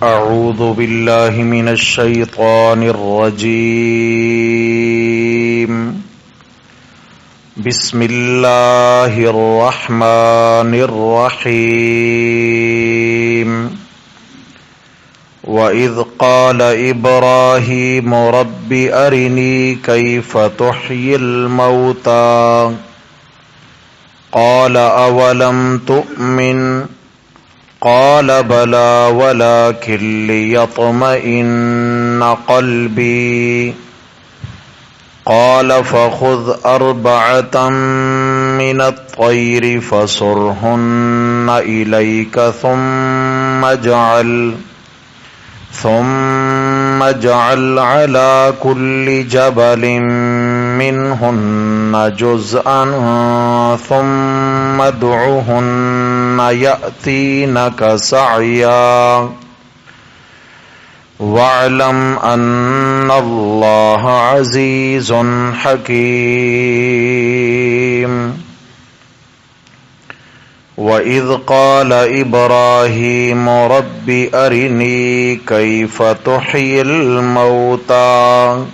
أعوذ بالله من الشيطان الرجيم. بسم الله الرحمن الرحيم. وإذ قال إبراهيم رب أرني كيف تحيي الموتى قال أولم تؤمن قال بلى ولكن ليطمئن قلبي قال فخذ أربعة من الطير فصرهن إليك ثم اجعل على كل جبل منهن جزءا ثم ادعهن يأتينك سعيا واعلم أن الله عزيز حكيم. وَإِذْ قَالَ إِبْرَاهِيمُ رَبِّ أَرِنِي كَيْفَ تُحْيِي الْمَوْتَى،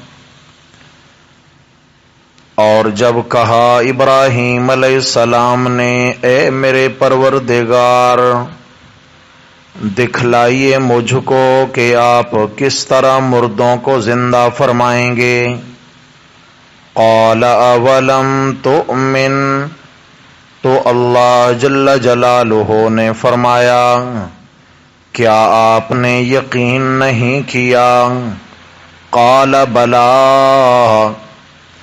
اور جب کہا ابراہیم علیہ السلام نے اے میرے پروردگار دکھلائیے مجھ کو کہ آپ کس طرح مردوں کو زندہ فرمائیں گے. قال اولم تؤمن، تو اللہ جل جلالہ نے فرمایا کیا آپ نے یقین نہیں کیا؟ قال بلا،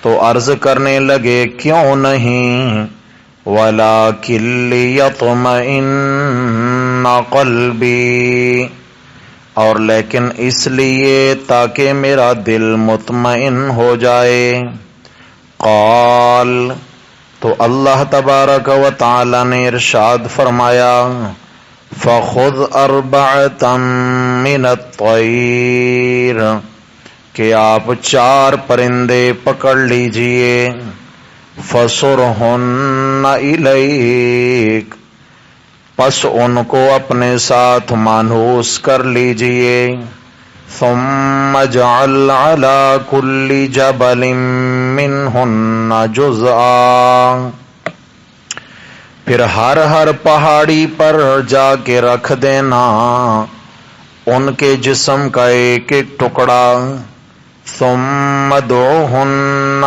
تو عرض کرنے لگے کیوں نہیں؟ وَلَٰكِن لِّيَطْمَئِنَّ قَلْبِي، اور لیکن اس لیے تاکہ میرا دل مطمئن ہو جائے. قال، تو اللہ تبارک و تعالی نے ارشاد فرمایا فَخُذْ أَرْبَعَةً مِّنَ الطَّيْرِ، کہ آپ 4 پرندے پکڑ لیجئے. فَصُرْهُنَّ إِلَيْكَ، پس ان کو اپنے ساتھ مانوس کر لیجئے. ثم اجعل على كل جبل منهن جزءا، پھر ہر پہاڑی پر جا کے رکھ دینا ان کے جسم کا ایک ایک ٹکڑا. ثم ادعوهن،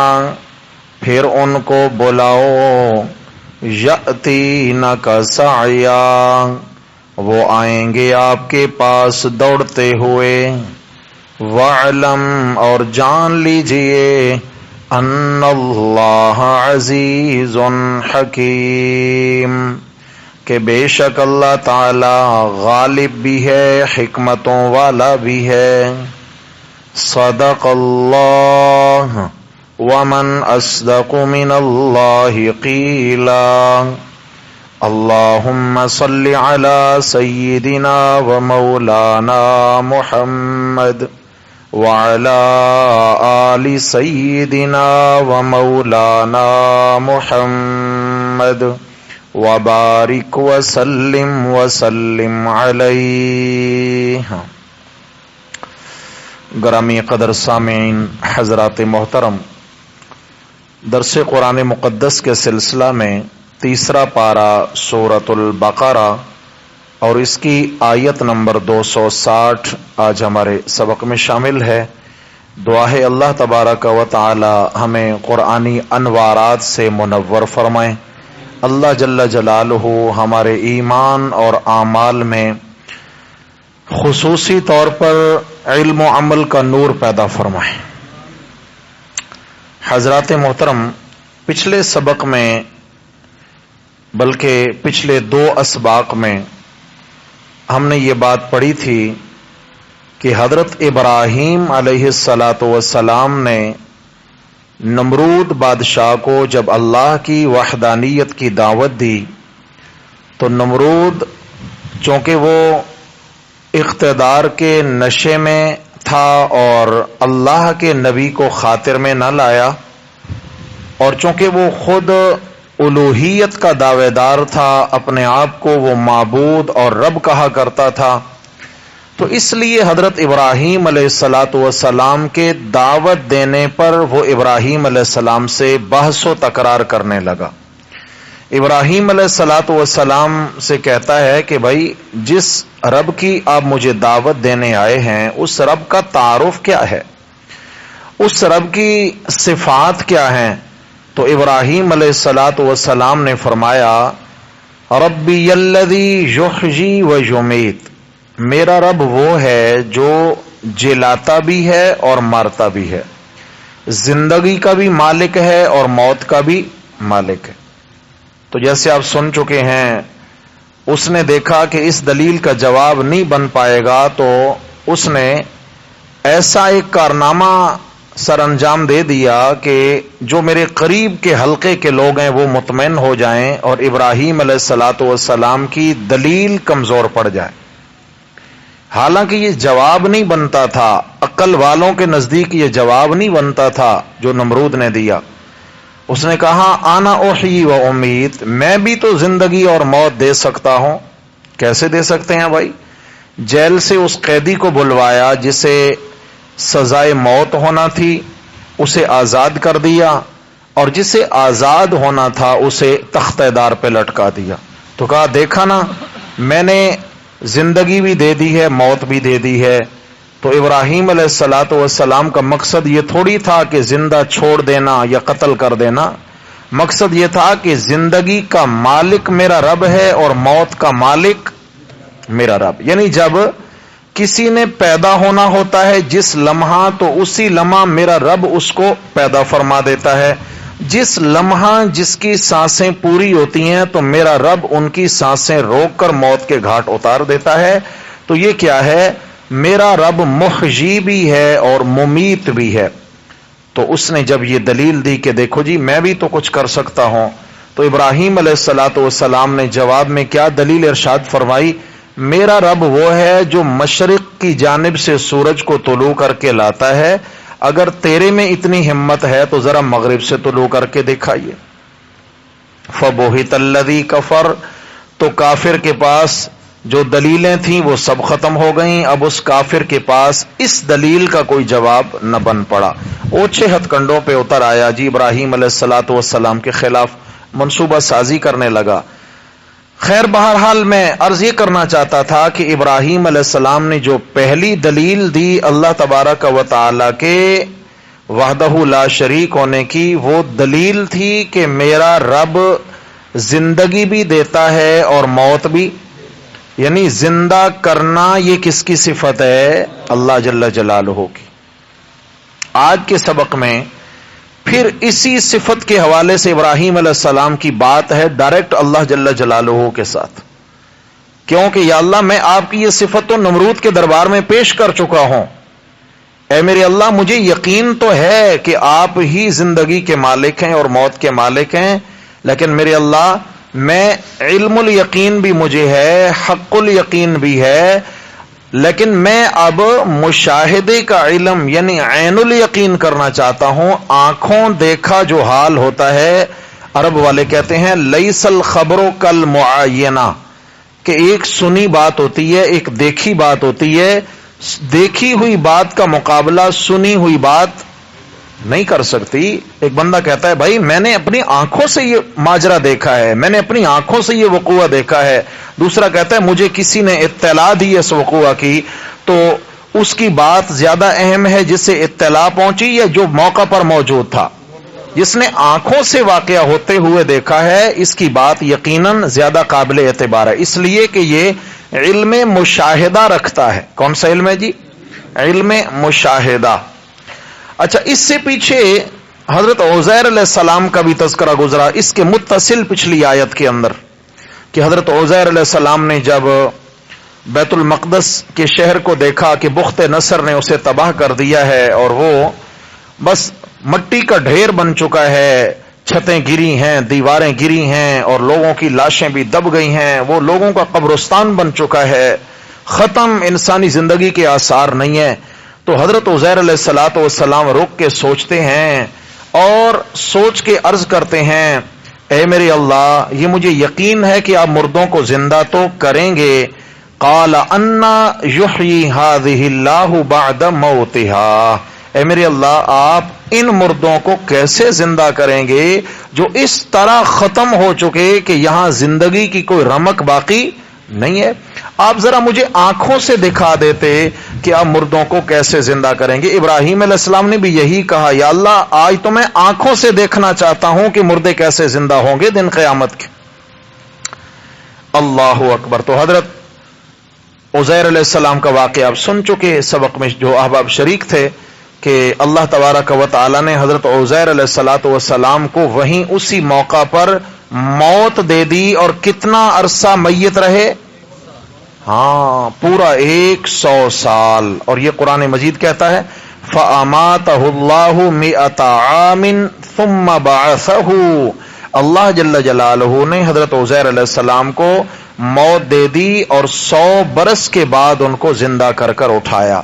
پھر ان کو بلاؤ. یأتینک سعیا، وہ آئیں گے آپ کے پاس دوڑتے ہوئے. وَاعْلَمْ، اور جان لیجئے ان اللہ عزیز حکیم، کہ بے شک اللہ تعالی غالب بھی ہے حکمتوں والا بھی ہے. صدق اللہ، ومن اصدق من اللہ قیلا. اللہم صل علی سیدنا و مولانا محمد وعلی آل سیدنا و مولانا محمد وبارک وسلم علیہ. گرامی قدر سامعین حضرات محترم، درس قرآن مقدس کے سلسلہ میں تیسرا پارہ سورۃ البقرہ اور اس کی آیت نمبر 260 آج ہمارے سبق میں شامل ہے. دعا ہے اللہ تبارک و تعالی ہمیں قرآنی انوارات سے منور فرمائیں. اللہ جل جلالہ ہمارے ایمان اور اعمال میں خصوصی طور پر علم و عمل کا نور پیدا فرمائیں. حضرات محترم، پچھلے سبق میں بلکہ پچھلے 2 اسباق میں ہم نے یہ بات پڑھی تھی کہ حضرت ابراہیم علیہ السلام نے نمرود بادشاہ کو جب اللہ کی وحدانیت کی دعوت دی تو نمرود چونکہ وہ اقتدار کے نشے میں تھا اور اللہ کے نبی کو خاطر میں نہ لایا، اور چونکہ وہ خود الوہیت کا دعوے دار تھا، اپنے آپ کو وہ معبود اور رب کہا کرتا تھا، تو اس لیے حضرت ابراہیم علیہ السلام کے دعوت دینے پر وہ ابراہیم علیہ السلام سے بحث و تکرار کرنے لگا. ابراہیم علیہ السلام سے کہتا ہے کہ بھائی جس رب کی آپ مجھے دعوت دینے آئے ہیں اس رب کا تعارف کیا ہے، اس رب کی صفات کیا ہیں؟ تو ابراہیم علیہ السلام نے فرمایا ربی الذی یحیی و یمیت، میرا رب وہ ہے جو جلاتا بھی ہے اور مارتا بھی ہے، زندگی کا بھی مالک ہے اور موت کا بھی مالک ہے. تو جیسے آپ سن چکے ہیں، اس نے دیکھا کہ اس دلیل کا جواب نہیں بن پائے گا تو اس نے ایسا ایک کارنامہ سر انجام دے دیا کہ جو میرے قریب کے حلقے کے لوگ ہیں وہ مطمئن ہو جائیں اور ابراہیم علیہ السلام کی دلیل کمزور پڑ جائے. حالانکہ یہ جواب نہیں بنتا تھا، عقل والوں کے نزدیک یہ جواب نہیں بنتا تھا جو نمرود نے دیا. اس نے کہا آنا احیی و امید، میں بھی تو زندگی اور موت دے سکتا ہوں. کیسے دے سکتے ہیں بھائی؟ جیل سے اس قیدی کو بلوایا جسے سزائے موت ہونا تھی، اسے آزاد کر دیا، اور جسے آزاد ہونا تھا اسے تختہ دار پہ لٹکا دیا. تو کہا دیکھا نا، میں نے زندگی بھی دے دی ہے، موت بھی دے دی ہے. تو ابراہیم علیہ السلام کا مقصد یہ تھوڑی تھا کہ زندہ چھوڑ دینا یا قتل کر دینا، مقصد یہ تھا کہ زندگی کا مالک میرا رب ہے اور موت کا مالک میرا رب. یعنی جب کسی نے پیدا ہونا ہوتا ہے جس لمحہ، تو اسی لمحہ میرا رب اس کو پیدا فرما دیتا ہے. جس لمحہ جس کی سانسیں پوری ہوتی ہیں تو میرا رب ان کی سانسیں روک کر موت کے گھاٹ اتار دیتا ہے. تو یہ کیا ہے؟ میرا رب محیی بھی ہے اور ممیت بھی ہے. تو اس نے جب یہ دلیل دی کہ دیکھو جی میں بھی تو کچھ کر سکتا ہوں، تو ابراہیم علیہ السلام نے جواب میں کیا دلیل ارشاد فرمائی؟ میرا رب وہ ہے جو مشرق کی جانب سے سورج کو طلوع کر کے لاتا ہے، اگر تیرے میں اتنی ہمت ہے تو ذرا مغرب سے طلوع کر کے دکھائیے. فبہت الذی کفر، تو کافر کے پاس جو دلیلیں تھیں وہ سب ختم ہو گئیں. اب اس کافر کے پاس اس دلیل کا کوئی جواب نہ بن پڑا. اوچھے ہتھ کنڈوں پہ اتر آیا جی، ابراہیم علیہ السلام کے خلاف منصوبہ سازی کرنے لگا. خیر بہرحال میں عرض یہ کرنا چاہتا تھا کہ ابراہیم علیہ السلام نے جو پہلی دلیل دی اللہ تبارک و تعالی کے وحدہ لا شریک ہونے کی، وہ دلیل تھی کہ میرا رب زندگی بھی دیتا ہے اور موت بھی. یعنی زندہ کرنا یہ کس کی صفت ہے؟ اللہ جل جلالہ کی. آج کے سبق میں پھر اسی صفت کے حوالے سے ابراہیم علیہ السلام کی بات ہے ڈائریکٹ اللہ جل جلالہ کے ساتھ. کیونکہ یا اللہ میں آپ کی یہ صفت تو نمرود کے دربار میں پیش کر چکا ہوں. اے میرے اللہ مجھے یقین تو ہے کہ آپ ہی زندگی کے مالک ہیں اور موت کے مالک ہیں، لیکن میرے اللہ میں علم الیقین بھی مجھے ہے، حق الیقین بھی ہے، لیکن میں اب مشاہدے کا علم یعنی عین الیقین کرنا چاہتا ہوں. آنکھوں دیکھا جو حال ہوتا ہے، عرب والے کہتے ہیں لیس الخبر کالمعینہ، کہ ایک سنی بات ہوتی ہے، ایک دیکھی بات ہوتی ہے. دیکھی ہوئی بات کا مقابلہ سنی ہوئی بات نہیں کر سکتی. ایک بندہ کہتا ہے بھائی میں نے اپنی آنکھوں سے یہ ماجرا دیکھا ہے، میں نے اپنی آنکھوں سے یہ وقوع دیکھا ہے. دوسرا کہتا ہے مجھے کسی نے اطلاع دی اس وقوع کی. تو اس کی بات زیادہ اہم ہے جس سے اطلاع پہنچی یا جو موقع پر موجود تھا؟ جس نے آنکھوں سے واقعہ ہوتے ہوئے دیکھا ہے اس کی بات یقیناً زیادہ قابل اعتبار ہے، اس لیے کہ یہ علم مشاہدہ رکھتا ہے. کون سا علم ہے جی؟ علم مشاہدہ. اچھا، اس سے پیچھے حضرت عزیر علیہ السلام کا بھی تذکرہ گزرا اس کے متصل پچھلی آیت کے اندر، کہ حضرت عزیر علیہ السلام نے جب بیت المقدس کے شہر کو دیکھا کہ بخت نصر نے اسے تباہ کر دیا ہے اور وہ بس مٹی کا ڈھیر بن چکا ہے، چھتیں گری ہیں، دیواریں گری ہیں اور لوگوں کی لاشیں بھی دب گئی ہیں، وہ لوگوں کا قبرستان بن چکا ہے، ختم، انسانی زندگی کے آثار نہیں ہیں. تو حضرت عزیر علیہ السلام رک کے سوچتے ہیں اور سوچ کے عرض کرتے ہیں اے میرے اللہ یہ مجھے یقین ہے کہ آپ مردوں کو زندہ تو کریں گے، قال انا یحیی ہذہ اللہ بعد موتہا، اے میرے اللہ آپ ان مردوں کو کیسے زندہ کریں گے جو اس طرح ختم ہو چکے کہ یہاں زندگی کی کوئی رمق باقی نہیں ہے؟ آپ ذرا مجھے آنکھوں سے دکھا دیتے کہ آپ مردوں کو کیسے زندہ کریں گے۔ ابراہیم علیہ السلام نے بھی یہی کہا، یا اللہ آج تو میں آنکھوں سے دیکھنا چاہتا ہوں کہ مردے کیسے زندہ ہوں گے دن قیامت کے۔ اللہ اکبر۔ تو حضرت عزیر علیہ السلام کا واقعہ آپ سن چکے سبق میں، جو احباب شریک تھے، کہ اللہ تبارک و تعالی نے حضرت عزیر علیہ السلام کو وہیں اسی موقع پر موت دے دی، اور کتنا عرصہ میت رہے؟ ہاں، پورا 100 سال۔ اور یہ قرآن مجید کہتا ہے فَأَمَاتَهُ اللَّهُ مِئَةَ عَامٍ ثُمَّ بَعَثَهُ، اللہ جل جلالہ نے حضرت عزیر علیہ السلام کو موت دے دی اور 100 برس کے بعد ان کو زندہ کر کر اٹھایا۔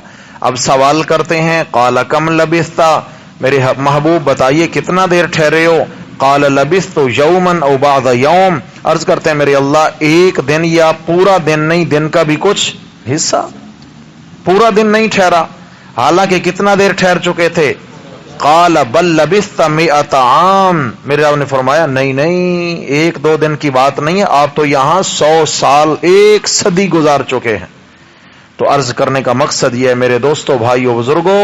اب سوال کرتے ہیں قال کم لبثت، میرے محبوب بتائیے کتنا دیر ٹھہرے ہو؟ قال لبثت یوما او بعض یوم، عرض کرتے ہیں میرے اللہ ایک دن یا پورا دن نہیں، دن کا بھی کچھ حصہ، پورا دن نہیں ٹھہرا، حالانکہ کتنا دیر ٹھہر چکے تھے؟ قال بل لبثت 100 عام، میرے رب نے فرمایا نہیں نہیں، 1-2 دن کی بات نہیں ہے، آپ تو یہاں 100 سال 1 صدی گزار چکے ہیں۔ تو عرض کرنے کا مقصد یہ ہے میرے دوستو، بھائیو، بزرگوں،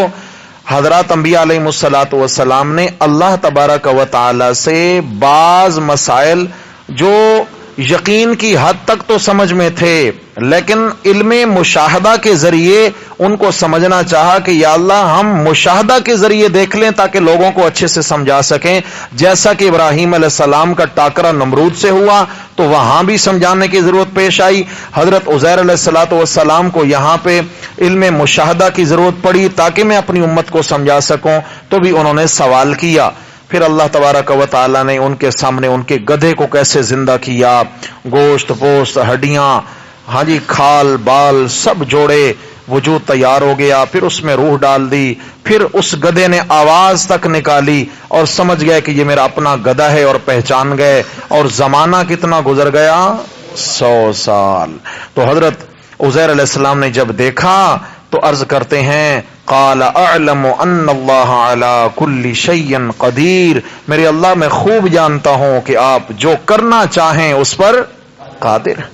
حضرات انبیاء علیہ الصلوۃ والسلام نے اللہ تبارک و تعالی سے بعض مسائل جو یقین کی حد تک تو سمجھ میں تھے، لیکن علم مشاہدہ کے ذریعے ان کو سمجھنا چاہا کہ یا اللہ ہم مشاہدہ کے ذریعے دیکھ لیں تاکہ لوگوں کو اچھے سے سمجھا سکیں، جیسا کہ ابراہیم علیہ السلام کا ٹاکرا نمرود سے ہوا تو وہاں بھی سمجھانے کی ضرورت پیش آئی، حضرت عزیر علیہ السلام کو یہاں پہ علم مشاہدہ کی ضرورت پڑی تاکہ میں اپنی امت کو سمجھا سکوں، تو بھی انہوں نے سوال کیا۔ پھر اللہ تبارک و تعالی نے ان کے سامنے ان کے گدھے کو کیسے زندہ کیا، گوشت پوست ہڈیاں، ہاں جی، کھال بال سب جوڑے، وجود تیار ہو گیا، پھر اس میں روح ڈال دی، پھر اس گدھے نے آواز تک نکالی اور سمجھ گئے کہ یہ میرا اپنا گدھا ہے اور پہچان گئے، اور زمانہ کتنا گزر گیا؟ 100 سال۔ تو حضرت عزیر علیہ السلام نے جب دیکھا تو عرض کرتے ہیں قال اعلم ان اللہ علی کل شیء قدیر، میرے اللہ میں خوب جانتا ہوں کہ آپ جو کرنا چاہیں اس پر قادر ہیں،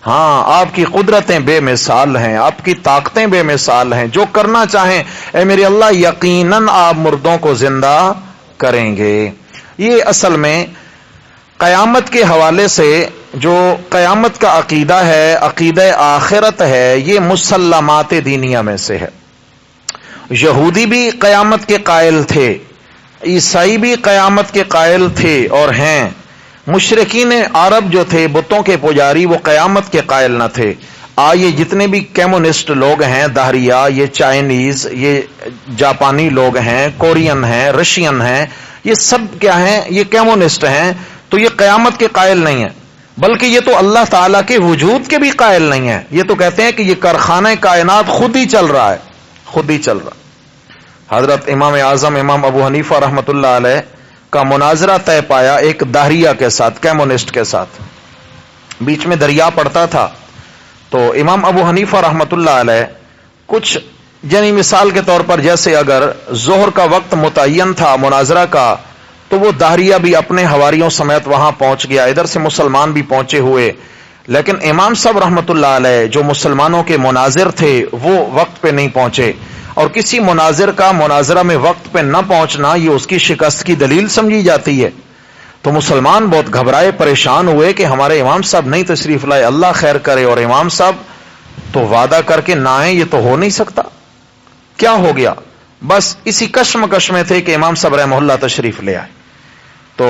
ہاں آپ کی قدرتیں بے مثال ہیں، آپ کی طاقتیں بے مثال ہیں، جو کرنا چاہیں اے میرے اللہ یقیناً آپ مردوں کو زندہ کریں گے۔ یہ اصل میں قیامت کے حوالے سے جو قیامت کا عقیدہ ہے، عقیدہ آخرت ہے، یہ مسلمات دینیہ میں سے ہے۔ یہودی بھی قیامت کے قائل تھے، عیسائی بھی قیامت کے قائل تھے اور ہیں، مشرکین عرب جو تھے بتوں کے پجاری وہ قیامت کے قائل نہ تھے۔ یہ جتنے بھی کیمونسٹ لوگ ہیں، دہریہ، یہ چائنیز، یہ جاپانی لوگ ہیں، کورین ہیں، رشین ہیں، یہ سب کیا ہیں؟ یہ کیمونسٹ ہیں، تو یہ قیامت کے قائل نہیں ہیں، بلکہ یہ تو اللہ تعالیٰ کے وجود کے بھی قائل نہیں ہیں۔ یہ تو کہتے ہیں کہ یہ کارخانہ کائنات خود ہی چل رہا ہے، خود ہی چل رہا۔ حضرت امام اعظم امام ابو حنیفہ رحمۃ اللہ علیہ کا مناظرہ طے پایا ایک دہریہ کے ساتھ، کیمونسٹ کے ساتھ، بیچ میں دریا پڑتا تھا، تو امام ابو حنیفہ رحمۃ اللہ علیہ کچھ یعنی مثال کے طور پر جیسے اگر ظہر کا وقت متعین تھا مناظرہ کا، تو وہ دہریہ بھی اپنے حواریوں سمیت وہاں پہنچ گیا، ادھر سے مسلمان بھی پہنچے ہوئے، لیکن امام صاحب رحمۃ اللہ علیہ جو مسلمانوں کے مناظر تھے وہ وقت پہ نہیں پہنچے، اور کسی مناظر کا مناظرہ میں وقت پہ نہ پہنچنا یہ اس کی شکست کی دلیل سمجھی جاتی ہے۔ تو مسلمان بہت گھبرائے، پریشان ہوئے کہ ہمارے امام صاحب نہیں تشریف لائے، اللہ خیر کرے، اور امام صاحب تو وعدہ کر کے نہ آئے، یہ تو ہو نہیں سکتا، کیا ہو گیا؟ بس اسی کشمکش میں تھے کہ امام صاحب رحمہ اللہ تشریف لے آئے، تو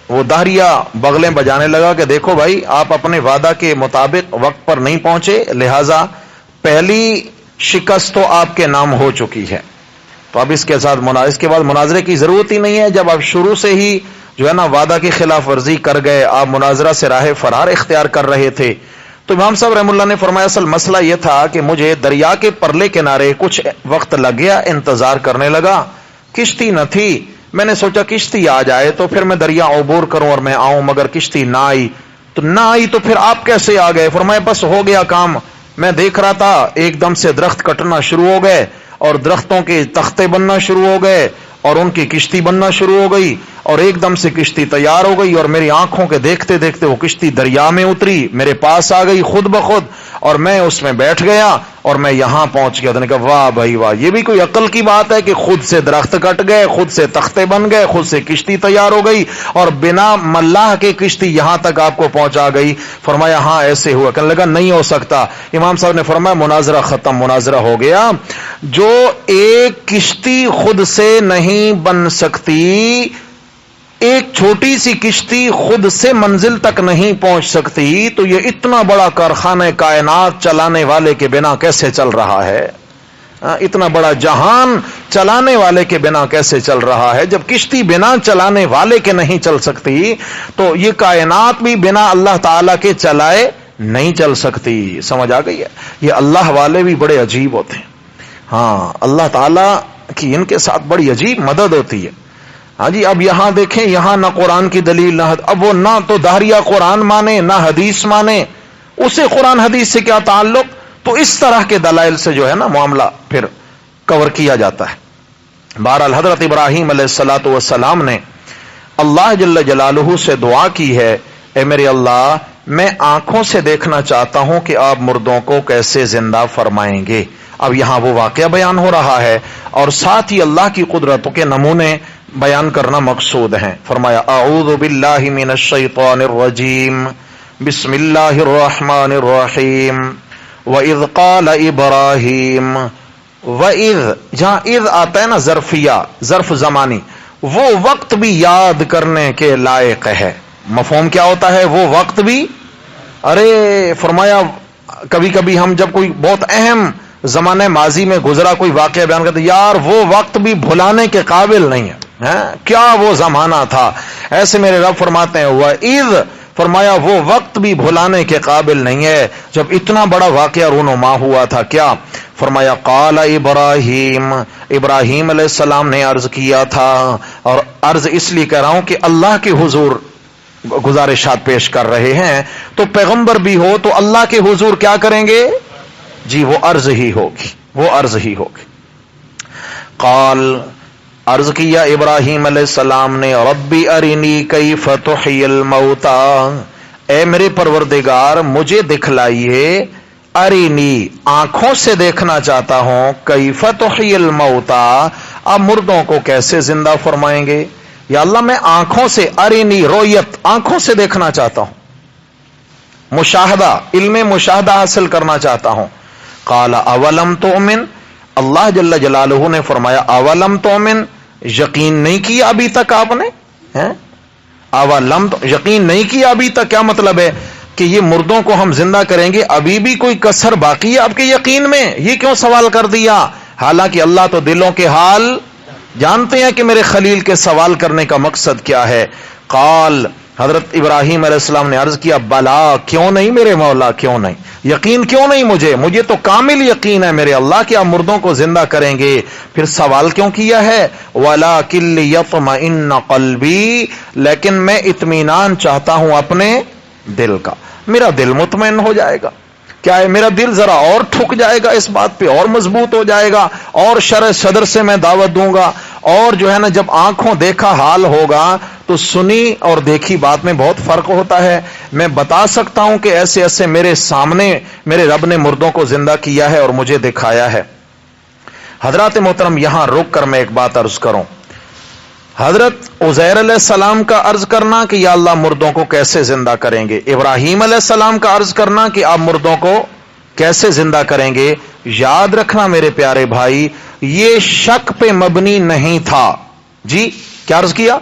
وہ دہریہ بغلیں بجانے لگا کہ دیکھو بھائی آپ اپنے وعدہ کے مطابق وقت پر نہیں پہنچے، لہذا پہلی شکست تو آپ کے نام ہو چکی ہے، تو اب اس کے بعد مناظرے کی ضرورت ہی نہیں ہے۔ جب آپ شروع سے ہی جو ہے نا وعدہ کی خلاف ورزی کر گئے، آپ مناظرہ سے راہ فرار اختیار کر رہے تھے، تو امام صاحب رحم اللہ نے فرمایا اصل مسئلہ یہ تھا کہ مجھے دریا کے پرلے کنارے کچھ وقت لگ گیا، انتظار کرنے لگا، کشتی نہ تھی، میں نے سوچا کشتی آ جائے تو پھر میں دریا عبور کروں اور میں آؤں، مگر کشتی نہ آئی، تو پھر آپ کیسے آ گئے؟ فرمایا بس ہو گیا کام، میں دیکھ رہا تھا ایک دم سے درخت کٹنا شروع ہو گئے اور درختوں کے تختے بننا شروع ہو گئے اور ان کی کشتی بننا شروع ہو گئی اور ایک دم سے کشتی تیار ہو گئی اور میری آنکھوں کے دیکھتے دیکھتے وہ کشتی دریا میں اتری، میرے پاس آ گئی خود بخود اور میں اس میں بیٹھ گیا اور میں یہاں پہنچ گیا۔ تو نے کہا واہ بھائی واہ، یہ بھی کوئی عقل کی بات ہے کہ خود سے درخت کٹ گئے، خود سے تختے بن گئے، خود سے کشتی تیار ہو گئی اور بنا ملاح کے کشتی یہاں تک آپ کو پہنچا گئی۔ فرمایا ہاں ایسے ہوا۔ کہنے لگا نہیں ہو سکتا۔ امام صاحب نے فرمایا مناظرہ ختم، مناظرہ ہو گیا۔ جو ایک کشتی خود سے نہیں بن سکتی، ایک چھوٹی سی کشتی خود سے منزل تک نہیں پہنچ سکتی، تو یہ اتنا بڑا کارخانہ کائنات چلانے والے کے بنا کیسے چل رہا ہے؟ اتنا بڑا جہان چلانے والے کے بنا کیسے چل رہا ہے؟ جب کشتی بنا چلانے والے کے نہیں چل سکتی تو یہ کائنات بھی بنا اللہ تعالی کے چلائے نہیں چل سکتی۔ سمجھ آ گئی ہے؟ یہ اللہ والے بھی بڑے عجیب ہوتے ہیں۔ ہاں، اللہ تعالی کی ان کے ساتھ بڑی عجیب مدد ہوتی ہے۔ ہاں جی، اب یہاں دیکھیں، یہاں نہ قرآن کی دلیل نہ اب وہ نہ تو دہریہ قرآن مانے نہ حدیث مانے، اسے قرآن حدیث سے کیا تعلق؟ تو اس طرح کے دلائل سے جو ہے نا معاملہ پھر کور کیا جاتا ہے۔ بہرحال حضرت ابراہیم علیہ الصلوۃ والسلام نے اللہ جل جلالہ سے دعا کی ہے، اے میرے اللہ، میں آنکھوں سے دیکھنا چاہتا ہوں کہ آپ مردوں کو کیسے زندہ فرمائیں گے۔ اب یہاں وہ واقعہ بیان ہو رہا ہے اور ساتھ ہی اللہ کی قدرتوں کے نمونے بیان کرنا مقصود ہیں۔ فرمایا اعوذ باللہ من الشیطان الرجیم، بسم اللہ الرحمن الرحیم، وَإِذْ قَالَ إِبْرَاهِيمُ، وَإِذْ جہاں اذ آتا ہے نا ظرفیہ، ظرف زمانی، وہ وقت بھی یاد کرنے کے لائق ہے۔ مفہوم کیا ہوتا ہے؟ وہ وقت بھی، ارے فرمایا کبھی کبھی ہم جب کوئی بہت اہم زمانے ماضی میں گزرا کوئی واقعہ بیان کرتے، یار وہ وقت بھی بھلانے کے قابل نہیں ہے، کیا وہ زمانہ تھا۔ ایسے میرے رب فرماتے ہیں وَإِذْ، فرمایا وہ وقت بھی بھلانے کے قابل نہیں ہے جب اتنا بڑا واقعہ رونما ہوا تھا۔ کیا؟ فرمایا قال ابراہیم، ابراہیم علیہ السلام نے عرض کیا تھا، اور عرض اس لیے کہہ رہا ہوں کہ اللہ کے حضور گزارشات پیش کر رہے ہیں، تو پیغمبر بھی ہو تو اللہ کے حضور کیا کریں گے؟ جی وہ عرض ہی ہوگی، وہ عرض ہی ہوگی۔ قال، عرض کیا ابراہیم علیہ السلام نے، ربی ارنی کیف تحیی الموتى، اے میرے پروردگار مجھے دکھلائیے، ارنی آنکھوں سے دیکھنا چاہتا ہوں، کیف تحیی الموتى آپ مردوں کو کیسے زندہ فرمائیں گے؟ یا اللہ میں آنکھوں سے، ارنی رویت، آنکھوں سے دیکھنا چاہتا ہوں، مشاہدہ، علم مشاہدہ حاصل کرنا چاہتا ہوں۔ قال اولم تؤمن، اللہ جل جلالہ نے فرمایا اولم تؤمن، یقین نہیں کیا ابھی تک آپ نے؟ اولم، یقین نہیں کیا ابھی تک، کیا مطلب ہے کہ یہ مردوں کو ہم زندہ کریں گے، ابھی بھی کوئی کسر باقی ہے آپ کے یقین میں؟ یہ کیوں سوال کر دیا؟ حالانکہ اللہ تو دلوں کے حال جانتے ہیں کہ میرے خلیل کے سوال کرنے کا مقصد کیا ہے۔ قال، حضرت ابراہیم علیہ السلام نے عرض کیا، بلا، کیوں نہیں میرے مولا، کیوں نہیں، یقین کیوں نہیں مجھے تو کامل یقین ہے میرے اللہ کہ آپ مردوں کو زندہ کریں گے۔ پھر سوال کیوں کیا ہے؟ وَلَكِنْ لِيَطْمَئِنَّ قَلْبِي، لیکن میں اطمینان چاہتا ہوں اپنے دل کا، میرا دل مطمئن ہو جائے گا۔ کیا ہے؟ میرا دل ذرا اور ٹھک جائے گا اس بات پہ، اور مضبوط ہو جائے گا، اور شرح صدر سے میں دعوت دوں گا، اور جو ہے نا جب آنکھوں دیکھا حال ہوگا تو سنی اور دیکھی بات میں بہت فرق ہوتا ہے۔ میں بتا سکتا ہوں کہ ایسے ایسے میرے سامنے میرے رب نے مردوں کو زندہ کیا ہے اور مجھے دکھایا ہے۔ حضرات محترم، یہاں رک کر میں ایک بات عرض کروں۔ حضرت عزیر علیہ السلام کا عرض کرنا کہ یا اللہ مردوں کو کیسے زندہ کریں گے، ابراہیم علیہ السلام کا عرض کرنا کہ آپ مردوں کو کیسے زندہ کریں گے، یاد رکھنا میرے پیارے بھائی، یہ شک پہ مبنی نہیں تھا۔ جی کیا عرض کیا؟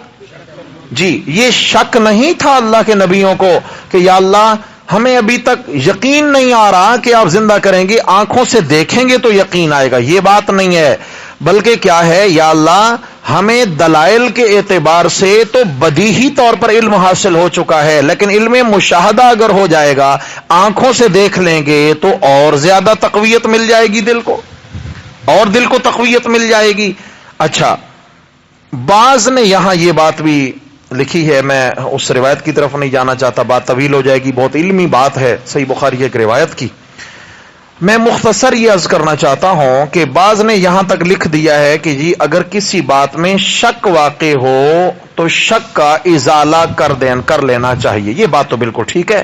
جی یہ شک نہیں تھا اللہ کے نبیوں کو کہ یا اللہ ہمیں ابھی تک یقین نہیں آ رہا کہ آپ زندہ کریں گے، آنکھوں سے دیکھیں گے تو یقین آئے گا، یہ بات نہیں ہے، بلکہ کیا ہے، یا اللہ ہمیں دلائل کے اعتبار سے تو بدیہی طور پر علم حاصل ہو چکا ہے، لیکن علم مشاہدہ اگر ہو جائے گا، آنکھوں سے دیکھ لیں گے تو اور زیادہ تقویت مل جائے گی دل کو، اور دل کو تقویت مل جائے گی۔ اچھا، بعض نے یہاں یہ بات بھی لکھی ہے، میں اس روایت کی طرف نہیں جانا چاہتا، بات طویل ہو جائے گی، بہت علمی بات ہے، صحیح بخاری ایک روایت کی۔ میں مختصر یہ عرض کرنا چاہتا ہوں کہ بعض نے یہاں تک لکھ دیا ہے کہ جی اگر کسی بات میں شک واقع ہو تو شک کا ازالہ کر لینا چاہیے. یہ بات تو بالکل ٹھیک ہے.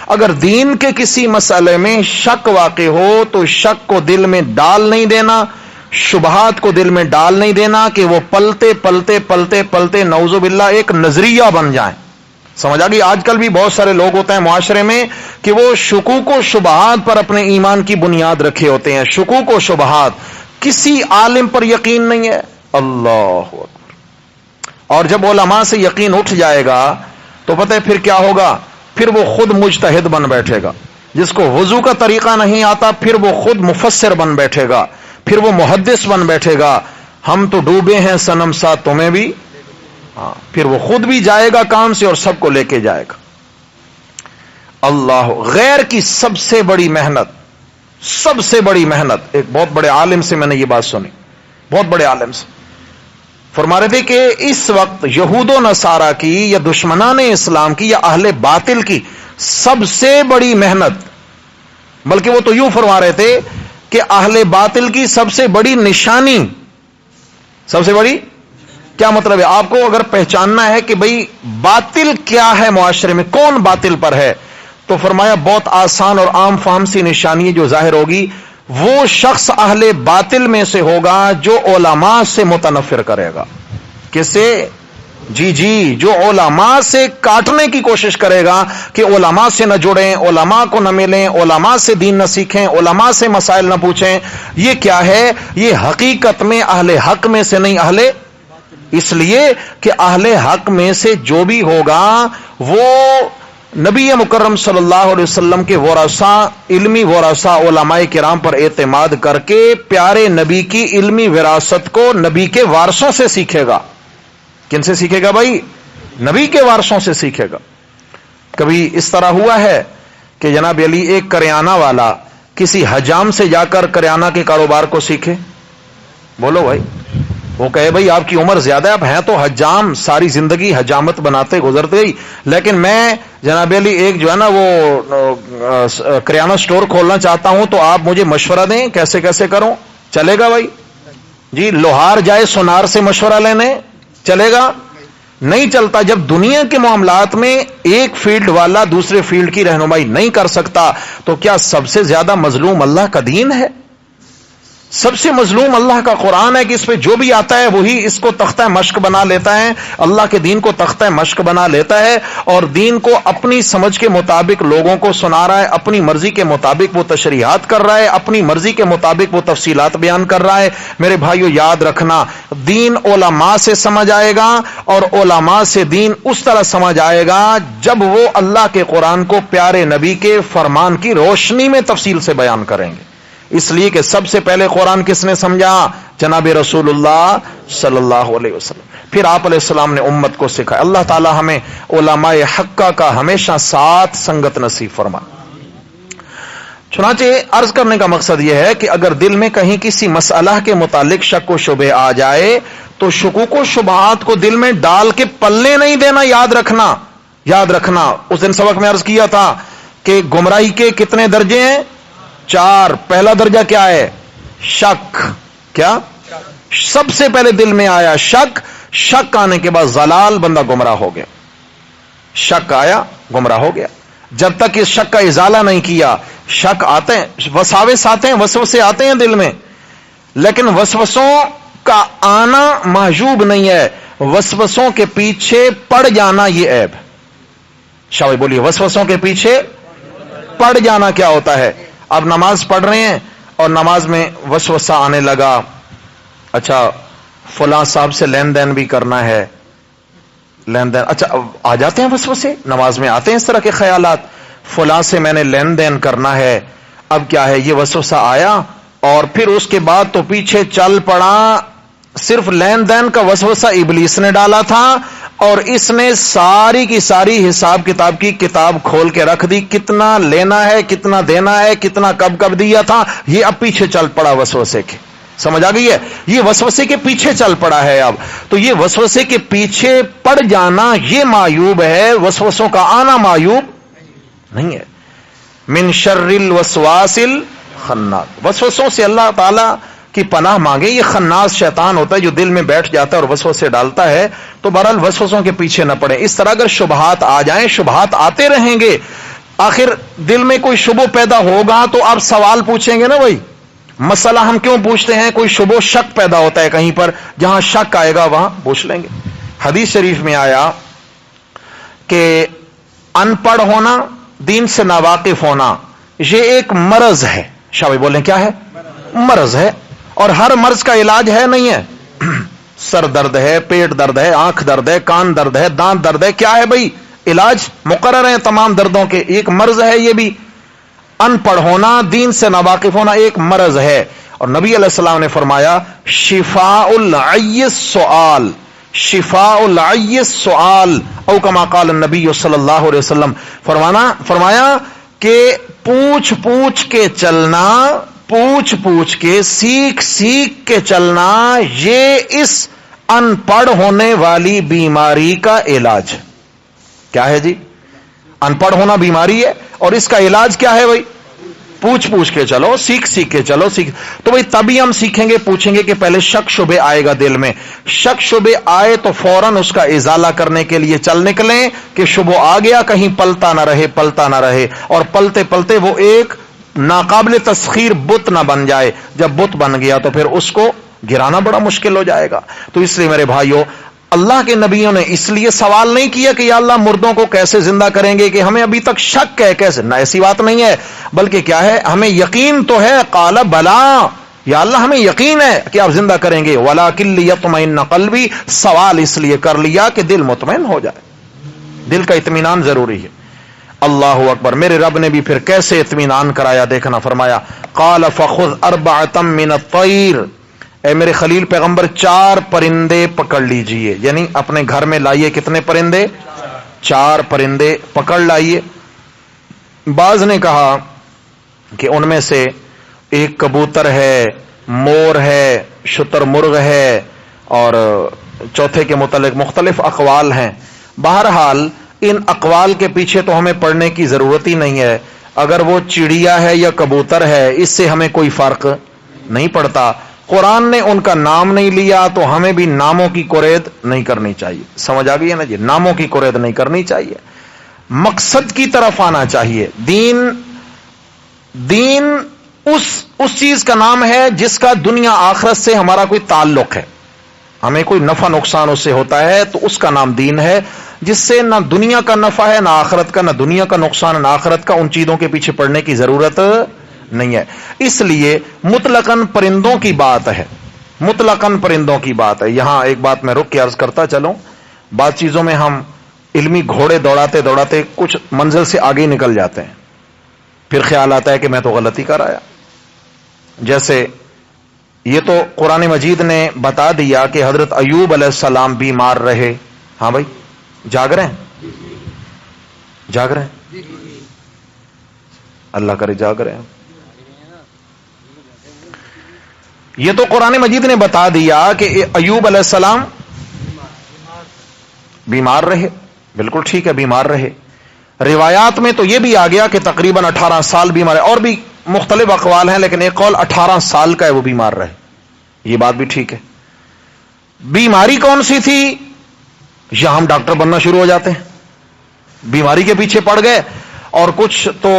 اگر دین کے کسی مسئلے میں شک واقع ہو تو شک کو دل میں ڈال نہیں دینا، شبہات کو دل میں ڈال نہیں دینا کہ وہ پلتے پلتے پلتے پلتے نعوذ باللہ ایک نظریہ بن جائیں. سمجھ آ گئی؟ آج کل بھی بہت سارے لوگ ہوتے ہیں معاشرے میں کہ وہ شکوک و شبہات پر اپنے ایمان کی بنیاد رکھے ہوتے ہیں. شکوک و شبہات، کسی عالم پر یقین نہیں ہے. اللہ اکبر. اور جب علماء سے یقین اٹھ جائے گا تو پتہ ہے پھر کیا ہوگا؟ پھر وہ خود مجتہد بن بیٹھے گا. جس کو وضو کا طریقہ نہیں آتا پھر وہ خود مفسر بن بیٹھے گا، پھر وہ محدث بن بیٹھے گا. ہم تو ڈوبے ہیں صنم سا تمہیں بھی. پھر وہ خود بھی جائے گا کام سے اور سب کو لے کے جائے گا. اللہ. غیر کی سب سے بڑی محنت ایک بہت بڑے عالم سے میں نے یہ بات سنی، بہت بڑے عالم سے فرما رہے تھے کہ اس وقت یہود و نصارہ کی یا دشمنان اسلام کی یا اہل باطل کی سب سے بڑی محنت، بلکہ وہ تو یوں فرما رہے تھے کہ اہل باطل کی سب سے بڑی نشانی، سب سے بڑی کیا مطلب ہے؟ آپ کو اگر پہچاننا ہے کہ بھئی باطل کیا ہے معاشرے میں، کون باطل پر ہے، تو فرمایا بہت آسان اور عام فہم سی نشانی جو ظاہر ہوگی، وہ شخص اہل باطل میں سے ہوگا جو علماء سے متنفر کرے گا. کس سے؟ جی جو علماء سے کاٹنے کی کوشش کرے گا کہ علماء سے نہ جڑیں، علماء کو نہ ملیں، علماء سے دین نہ سیکھیں، علماء سے مسائل نہ پوچھیں. یہ کیا ہے؟ یہ حقیقت میں اہل حق میں سے نہیں، اہل، اس لیے کہ اہل حق میں سے جو بھی ہوگا وہ نبی مکرم صلی اللہ علیہ وسلم کے ورثاء، علمی ورثاء علماء کرام پر اعتماد کر کے پیارے نبی کی علمی وراثت کو نبی کے وارثوں سے سیکھے گا. کن سے سیکھے گا بھائی؟ نبی کے وارثوں سے سیکھے گا. کبھی اس طرح ہوا ہے کہ جناب علی ایک کریانہ والا کسی حجام سے جا کر کریانہ کے کاروبار کو سیکھے؟ بولو بھائی. وہ کہے بھائی آپ کی عمر زیادہ ہے، اب ہیں تو حجام، ساری زندگی حجامت بناتے گزرتے گئی، لیکن میں جناب علی ایک جو ہے نا وہ کریانہ سٹور کھولنا چاہتا ہوں، تو آپ مجھے مشورہ دیں کیسے کیسے کروں؟ چلے گا بھائی؟ جی لوہار جائے سونار سے مشورہ لینے، چلے گا؟ نہیں چلتا. جب دنیا کے معاملات میں ایک فیلڈ والا دوسرے فیلڈ کی رہنمائی نہیں کر سکتا تو کیا سب سے زیادہ مظلوم اللہ کا دین ہے؟ سب سے مظلوم اللہ کا قرآن ہے کہ اس پہ جو بھی آتا ہے وہی اس کو تختہ مشق بنا لیتا ہے، اللہ کے دین کو تختہ مشق بنا لیتا ہے اور دین کو اپنی سمجھ کے مطابق لوگوں کو سنا رہا ہے، اپنی مرضی کے مطابق وہ تشریحات کر رہا ہے، اپنی مرضی کے مطابق وہ تفصیلات بیان کر رہا ہے. میرے بھائیو یاد رکھنا، دین علماء سے سمجھ آئے گا اور علماء سے دین اس طرح سمجھ آئے گا جب وہ اللہ کے قرآن کو پیارے نبی کے فرمان کی روشنی میں تفصیل سے بیان کریں گے. اس لیے کہ سب سے پہلے قرآن کس نے سمجھا؟ جناب رسول اللہ صلی اللہ علیہ وسلم. پھر آپ علیہ السلام نے امت کو سکھایا. اللہ تعالی ہمیں علماء حقہ کا ہمیشہ ساتھ سنگت نصیب فرمائے. چنانچہ عرض کرنے کا مقصد یہ ہے کہ اگر دل میں کہیں کسی مسئلہ کے متعلق شک و شبہ آ جائے تو شکوک و شبہات کو دل میں ڈال کے پلنے نہیں دینا. یاد رکھنا اس دن سبق میں عرض کیا تھا کہ گمراہی کے کتنے درجے ہیں؟ 4. پہلا درجہ کیا ہے؟ شک. کیا؟ سب سے پہلے دل میں آیا شک. شک آنے کے بعد ضلال، بندہ گمراہ ہو گیا. شک آیا، گمراہ ہو گیا. جب تک اس شک کا ازالہ نہیں کیا، شک آتے ہیں، وساوس آتے ہیں، وسوسے آتے ہیں دل میں، لیکن وسوسوں کا آنا محجوب نہیں ہے، وسوسوں کے پیچھے پڑ جانا یہ عیب. شاہ بولیے، وسوسوں کے پیچھے پڑ جانا کیا ہوتا ہے؟ اب نماز پڑھ رہے ہیں اور نماز میں وسوسہ آنے لگا، اچھا فلاں صاحب سے لین دین بھی کرنا ہے، لین دین، اچھا آ جاتے ہیں وسوسے، نماز میں آتے ہیں اس طرح کے خیالات، فلاں سے میں نے لین دین کرنا ہے. اب کیا ہے؟ یہ وسوسہ آیا اور پھر اس کے بعد تو پیچھے چل پڑا. صرف لین دین کا وسوسہ ابلیس نے ڈالا تھا اور اس نے ساری کی ساری حساب کتاب کی کتاب کھول کے رکھ دی. کتنا لینا ہے، کتنا دینا ہے، کتنا کب دیا تھا، یہ اب پیچھے چل پڑا وسوسے کے. سمجھ آ گئی ہے؟ یہ وسوسے کے پیچھے چل پڑا ہے. اب تو یہ وسوسے کے پیچھے پڑ جانا یہ معیوب ہے، وسوسوں کا آنا معیوب نہیں ہے. من شر الوسواس خناس. وسوسوں سے اللہ تعالیٰ کی پناہ مانگے. یہ خناس شیطان ہوتا ہے جو دل میں بیٹھ جاتا ہے اور وسوسے ڈالتا ہے. تو بہرحال وسوسوں کے پیچھے نہ پڑے. اس طرح اگر شبہات آ جائیں, شبہات آتے رہیں گے, آخر دل میں کوئی شبہ پیدا ہوگا تو آپ سوال پوچھیں گے نا بھائی. مسئلہ ہم کیوں پوچھتے ہیں؟ کوئی شبہ شک پیدا ہوتا ہے کہیں پر, جہاں شک آئے گا وہاں پوچھ لیں گے. حدیث شریف میں آیا کہ ان پڑھ ہونا, دین سے ناواقف ہونا, یہ ایک مرض ہے. شاہ بولیں کیا ہے؟ مرض ہے. اور ہر مرض کا علاج ہے نہیں ہے. سر درد ہے, پیٹ درد ہے, آنکھ درد ہے, کان درد ہے, دانت درد ہے, کیا ہے بھائی؟ علاج مقرر ہیں تمام دردوں کے. ایک مرض ہے یہ بھی. ان پڑھ ہونا, دین سے ناواقف ہونا ایک مرض ہے. اور نبی علیہ السلام نے فرمایا شفاء العی السؤال, شفاء العی السؤال, او کما قال النبی صلی اللہ علیہ وسلم. فرمایا کہ پوچھ پوچھ کے چلنا, پوچھ پوچھ کے, سیکھ سیکھ کے چلنا, یہ اس ان پڑھ ہونے والی بیماری کا علاج ہے. کیا ہے جی؟ ان پڑھ ہونا بیماری ہے اور اس کا علاج کیا ہے بھائی؟ پوچھ پوچھ کے چلو, سیکھ سیکھ کے چلو. تو بھائی تبھی ہم سیکھیں گے, پوچھیں گے کہ پہلے شک شبے آئے گا دل میں. شک شبے آئے تو فوراً اس کا ازالہ کرنے کے لیے چل نکلیں کہ شبہ آ گیا, کہیں پلتا نہ رہے, پلتا نہ رہے, اور پلتے پلتے وہ ایک ناقابل تسخیر بت نہ بن جائے. جب بت بن گیا تو پھر اس کو گرانا بڑا مشکل ہو جائے گا. تو اس لیے میرے بھائیوں, اللہ کے نبیوں نے اس لیے سوال نہیں کیا کہ یا اللہ مردوں کو کیسے زندہ کریں گے, کہ ہمیں ابھی تک شک ہے کیسے, نہ ایسی بات نہیں ہے. بلکہ کیا ہے, ہمیں یقین تو ہے. قال بلا, یا اللہ ہمیں یقین ہے کہ آپ زندہ کریں گے. ولکن لیطمئن قلبی, سوال اس لیے کر لیا کہ دل مطمئن ہو جائے. دل کا اطمینان ضروری ہے. اللہ اکبر. میرے رب نے بھی پھر کیسے اطمینان کرایا دیکھنا. فرمایا قال فخذ اربعۃ من الطیر, اے میرے خلیل پیغمبر 4 پرندے پکڑ لیجئے. یعنی اپنے گھر میں لائیے کتنے پرندے؟ 4 پرندے پکڑ لائیے. بعض نے کہا کہ ان میں سے ایک کبوتر ہے, مور ہے, شتر مرغ ہے, اور چوتھے کے متعلق مختلف اقوال ہیں. بہرحال ان اقوال کے پیچھے تو ہمیں پڑھنے کی ضرورت ہی نہیں ہے. اگر وہ چڑیا ہے یا کبوتر ہے, اس سے ہمیں کوئی فرق نہیں پڑتا. قرآن نے ان کا نام نہیں لیا تو ہمیں بھی ناموں کی قرید نہیں کرنی چاہیے. سمجھ آ گئی ہے نا جی؟ ناموں کی قرید نہیں کرنی چاہیے, مقصد کی طرف آنا چاہیے. دین اس چیز کا نام ہے جس کا دنیا آخرت سے ہمارا کوئی تعلق ہے, ہمیں کوئی نفع نقصان اس سے ہوتا ہے تو اس کا نام دین ہے. جس سے نہ دنیا کا نفع ہے, نہ آخرت کا, نہ دنیا کا نقصان, نہ آخرت کا, ان چیزوں کے پیچھے پڑنے کی ضرورت نہیں ہے. اس لیے مطلقاً پرندوں کی بات ہے, مطلقاً پرندوں کی بات ہے. یہاں ایک بات میں رک کے عرض کرتا چلوں. بعض چیزوں میں ہم علمی گھوڑے دوڑاتے دوڑاتے کچھ منزل سے آگے نکل جاتے ہیں, پھر خیال آتا ہے کہ میں تو غلطی کر آیا. جیسے یہ تو قرآن مجید نے بتا دیا کہ حضرت ایوب علیہ السلام بیمار رہے. ہاں بھائی, جاگ رہے ہیں, جاگ رہے ہیں, اللہ کرے جاگ رہے ہیں. یہ تو قرآن مجید نے بتا دیا کہ ایوب علیہ السلام بیمار رہے. بالکل ٹھیک ہے, بیمار رہے. روایات میں تو یہ بھی آ گیا کہ تقریباً 18 سال بیمار ہے. اور بھی مختلف اقوال ہیں, لیکن ایک قول 18 سال کا ہے وہ بیمار رہے. یہ بات بھی ٹھیک ہے. بیماری کون سی تھی؟ یا ہم ڈاکٹر بننا شروع ہو جاتے ہیں, بیماری کے پیچھے پڑ گئے, اور کچھ تو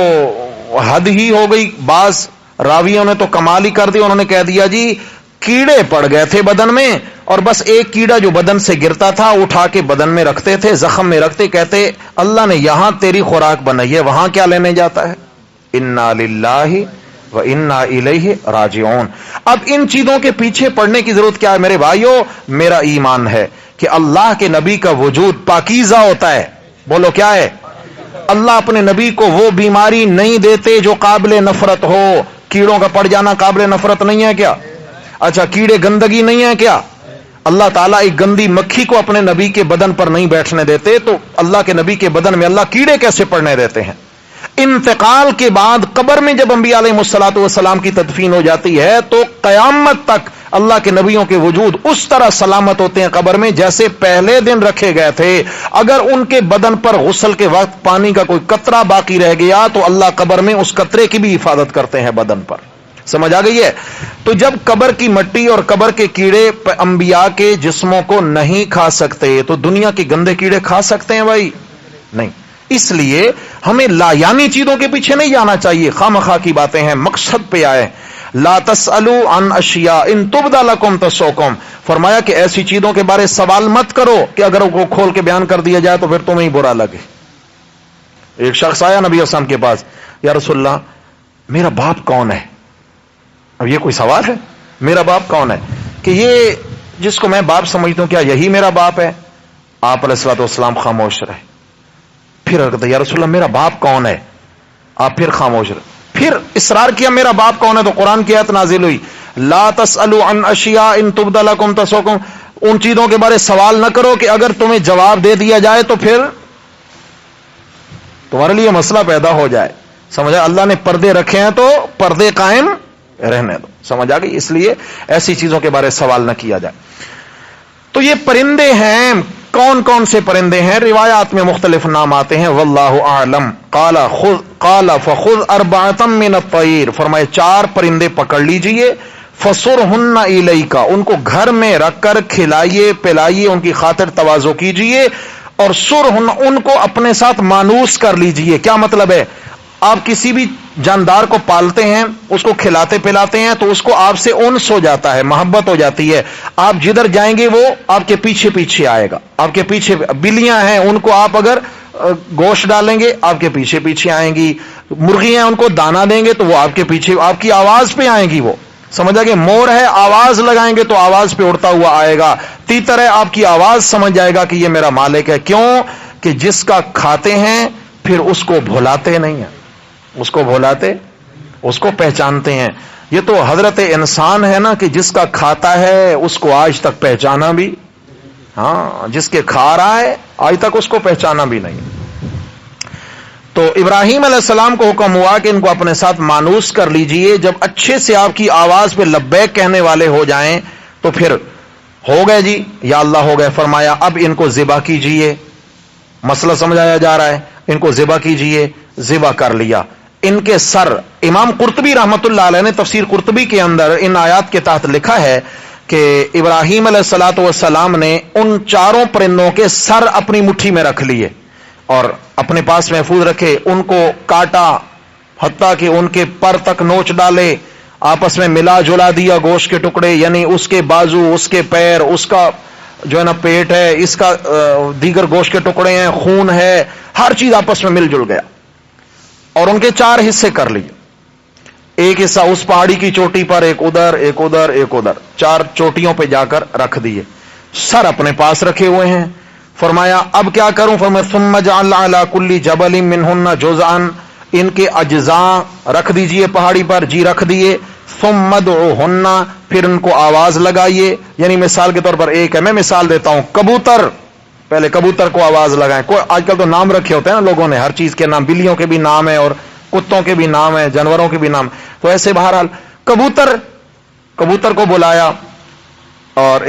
حد ہی ہو گئی. بعض راویوں نے تو کمال ہی کر دی, انہوں نے کہہ دیا جی کیڑے پڑ گئے تھے بدن میں, اور بس ایک کیڑا جو بدن سے گرتا تھا اٹھا کے بدن میں رکھتے تھے, زخم میں رکھتے, کہتے اللہ نے یہاں تیری خوراک بنائی ہے, وہاں کیا لینے جاتا ہے. انا للہ و انا الیہ راجعون. اب ان چیزوں کے پیچھے پڑنے کی ضرورت کیا ہے میرے بھائیوں؟ میرا ایمان ہے کہ اللہ کے نبی کا وجود پاکیزہ ہوتا ہے. بولو کیا ہے؟ اللہ اپنے نبی کو وہ بیماری نہیں دیتے جو قابل نفرت ہو. کیڑوں کا پڑ جانا قابل نفرت نہیں ہے کیا؟ اچھا, کیڑے گندگی نہیں ہے کیا؟ اللہ تعالیٰ ایک گندی مکھی کو اپنے نبی کے بدن پر نہیں بیٹھنے دیتے, تو اللہ کے نبی کے بدن میں اللہ کیڑے کیسے پڑنے دیتے ہیں؟ انتقال کے بعد قبر میں جب انبیاء علیہ الصلوۃ والسلام کی تدفین ہو جاتی ہے تو قیامت تک اللہ کے نبیوں کے وجود اس طرح سلامت ہوتے ہیں قبر میں جیسے پہلے دن رکھے گئے تھے. اگر ان کے بدن پر غسل کے وقت پانی کا کوئی قطرہ باقی رہ گیا تو اللہ قبر میں اس قطرے کی بھی حفاظت کرتے ہیں بدن پر. سمجھ آ گئی ہے؟ تو جب قبر کی مٹی اور قبر کے کیڑے انبیاء کے جسموں کو نہیں کھا سکتے تو دنیا کے گندے کیڑے کھا سکتے ہیں بھائی؟ نہیں. اس لیے ہمیں لا یعنی چیزوں کے پیچھے نہیں جانا چاہیے. خواہ کی باتیں ہیں، مقصد پہ آئے. لا تسألوا عن اشیاء ان تبد لکم تسؤکم، فرمایا کہ ایسی چیزوں کے بارے سوال مت کرو کہ اگر وہ کھول کے بیان کر دیا جائے تو پھر تمہیں ہی برا لگے. ایک شخص آیا نبی اسلام کے پاس، یا رسول اللہ میرا باپ کون ہے؟ اب یہ کوئی سوال ہے؟ میرا باپ کون ہے؟ کہ یہ جس کو میں باپ سمجھتا ہوں کیا یہی میرا باپ ہے؟ آپ علیہ الصلوۃ والسلام خاموش رہے. پھر کہتے یا رسول اللہ میرا باپ کون ہے؟ آپ پھر خاموش رہے. پھر اصرار کیا میرا باپ کون ہے، تو قرآن کی آیت نازل ہوئی، لا تسألوا عن اشیاء ان تبد لکم تسؤکم، ان چیزوں کے بارے سوال نہ کرو کہ اگر تمہیں جواب دے دیا جائے تو پھر تمہارے لیے مسئلہ پیدا ہو جائے. سمجھا؟ اللہ نے پردے رکھے ہیں تو پردے قائم رہنے دو. سمجھ آ گئی؟ اس لیے ایسی چیزوں کے بارے سوال نہ کیا جائے. تو یہ پرندے ہیں. کون کون سے پرندے ہیں؟ روایات میں مختلف نام آتے ہیں، واللہ اعلم. قال فخذ اربعۃ من الطیر، فرمائے 4 پرندے پکڑ لیجئے، فصرہن الیک، ان کو گھر میں رکھ کر کھلائیے پلائیے، ان کی خاطر تواضع کیجئے، اور سرہن، ان کو اپنے ساتھ مانوس کر لیجئے. کیا مطلب ہے؟ آپ کسی بھی جاندار کو پالتے ہیں، اس کو کھلاتے پلاتے ہیں تو اس کو آپ سے انس ہو جاتا ہے، محبت ہو جاتی ہے. آپ جدھر جائیں گے وہ آپ کے پیچھے پیچھے آئے گا. آپ کے پیچھے بلیاں ہیں، ان کو آپ اگر گوشت ڈالیں گے آپ کے پیچھے پیچھے آئیں گی. مرغیاں ہیں، ان کو دانہ دیں گے تو وہ آپ کے پیچھے، آپ کی آواز پہ آئیں گی. وہ سمجھا کہ مور ہے، آواز لگائیں گے تو آواز پہ اڑتا ہوا آئے گا. تیتر ہے، آپ کی آواز سمجھ جائے گا کہ یہ میرا مالک ہے. کیوں کہ جس کا کھاتے ہیں پھر اس کو بھلاتے نہیں ہیں، اس کو بھلاتے، اس کو پہچانتے ہیں. یہ تو حضرت انسان ہے نا کہ جس کا کھاتا ہے اس کو آج تک پہچانا بھی، ہاں جس کے کھا رہا ہے آج تک اس کو پہچانا بھی نہیں. تو ابراہیم علیہ السلام کو حکم ہوا کہ ان کو اپنے ساتھ مانوس کر لیجئے. جب اچھے سے آپ کی آواز پہ لبیک کہنے والے ہو جائیں تو پھر ہو گئے جی، یا اللہ ہو گئے. فرمایا اب ان کو ذبح کیجئے. مسئلہ سمجھایا جا رہا ہے، ان کو ذبح کیجئے. ذبح کر لیا. ان کے سر، امام قرطبی رحمت اللہ علیہ نے تفسیر قرطبی کے اندر ان آیات کے تحت لکھا ہے کہ ابراہیم علیہ الصلوۃ والسلام نے ان 4 پرندوں کے سر اپنی مٹھی میں رکھ لیے اور اپنے پاس محفوظ رکھے. ان کو کاٹا حتیٰ کہ ان کے پر تک نوچ ڈالے، آپس میں ملا جلا دیا گوشت کے ٹکڑے، یعنی اس کے بازو، اس کے پیر، اس کا جو ہے نا پیٹ ہے، اس کا دیگر گوشت کے ٹکڑے ہیں، خون ہے، ہر چیز آپس میں مل جل گیا. اور ان کے 4 حصے کر لیے. ایک حصہ اس پہاڑی کی چوٹی پر، ایک ادھر، ایک ادھر، ایک ادھر، 4 چوٹیوں پہ جا کر رکھ دیے. سر اپنے پاس رکھے ہوئے ہیں. فرمایا اب کیا کروں؟ فرمایا ثم جعل علی کل جبل منہن جزءا، ان کے اجزاء رکھ دیجئے پہاڑی پر. جی رکھ دیے. ثم ادعوہن، پھر ان کو آواز لگائیے. یعنی مثال کے طور پر ایک ہے، میں مثال دیتا ہوں، کبوتر، پہلے کبوتر کو آواز لگائیں. کوئی آج کل تو نام رکھے ہوتے ہیں نا لوگوں نے، ہر چیز کے نام، بلیوں کے بھی نام ہے اور کتوں کے بھی نام ہے، جانوروں کے بھی نام. تو ایسے بہرحال کبوتر کو بلایا. اور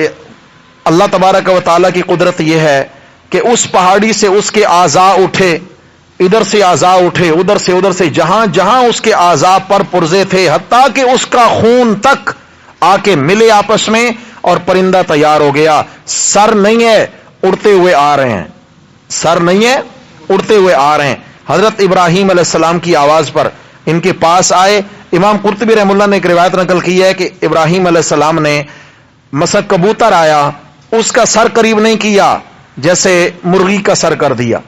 اللہ تبارک و تعالیٰ کی قدرت یہ ہے کہ اس پہاڑی سے اس کے اعضاء اٹھے، ادھر سے اعضاء اٹھے، ادھر سے، جہاں جہاں اس کے اعضاء پر پرزے تھے، حتیٰ کہ اس کا خون تک آ کے ملے آپس میں، اور پرندہ تیار ہو گیا. سر نہیں ہے، اڑتے ہوئے آ رہے ہیں. سر نہیں ہے، اڑتے ہوئے آ رہے ہیں. حضرت ابراہیم علیہ السلام کی آواز پر ان کے پاس آئے. امام قرطبی رحم اللہ نے ایک روایت نقل کی ہے کہ ابراہیم علیہ السلام نے مثلا کبوتر آیا، اس کا سر قریب نہیں کیا، جیسے مرغی کا سر کر دیا.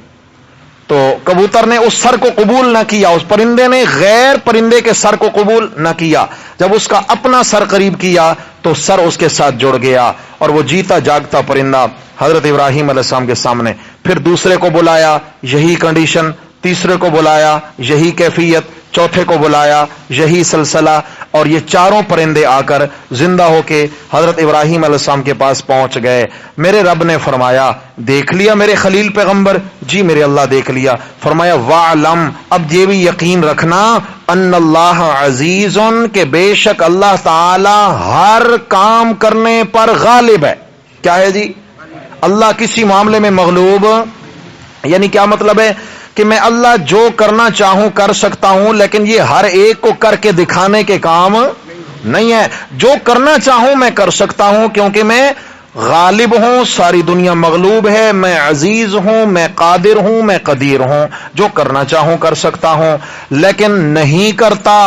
تو کبوتر نے اس سر کو قبول نہ کیا، اس پرندے نے غیر پرندے کے سر کو قبول نہ کیا. جب اس کا اپنا سر قریب کیا تو سر اس کے ساتھ جڑ گیا، اور وہ جیتا جاگتا پرندہ حضرت ابراہیم علیہ السلام کے سامنے. پھر دوسرے کو بلایا، یہی کنڈیشن. تیسرے کو بلایا، یہی کیفیت. چوتھے کو بلایا، یہی سلسلہ. اور یہ 4 پرندے آ کر زندہ ہو کے حضرت ابراہیم علیہ السلام کے پاس پہنچ گئے. میرے رب نے فرمایا دیکھ لیا میرے خلیل پیغمبر؟ جی میرے اللہ دیکھ لیا. فرمایا وَعْلَمْ، اب یہ بھی یقین رکھنا، ان اللہ عزیز، کہ بے شک اللہ تعالی ہر کام کرنے پر غالب ہے. کیا ہے جی؟ اللہ کسی معاملے میں مغلوب، یعنی کیا مطلب ہے کہ میں اللہ جو کرنا چاہوں کر سکتا ہوں، لیکن یہ ہر ایک کو کر کے دکھانے کے کام نہیں ہے۔ جو کرنا چاہوں میں کر سکتا ہوں، کیونکہ میں غالب ہوں، ساری دنیا مغلوب ہے، میں عزیز ہوں، میں قادر ہوں، میں قدیر ہوں، جو کرنا چاہوں کر سکتا ہوں، لیکن نہیں کرتا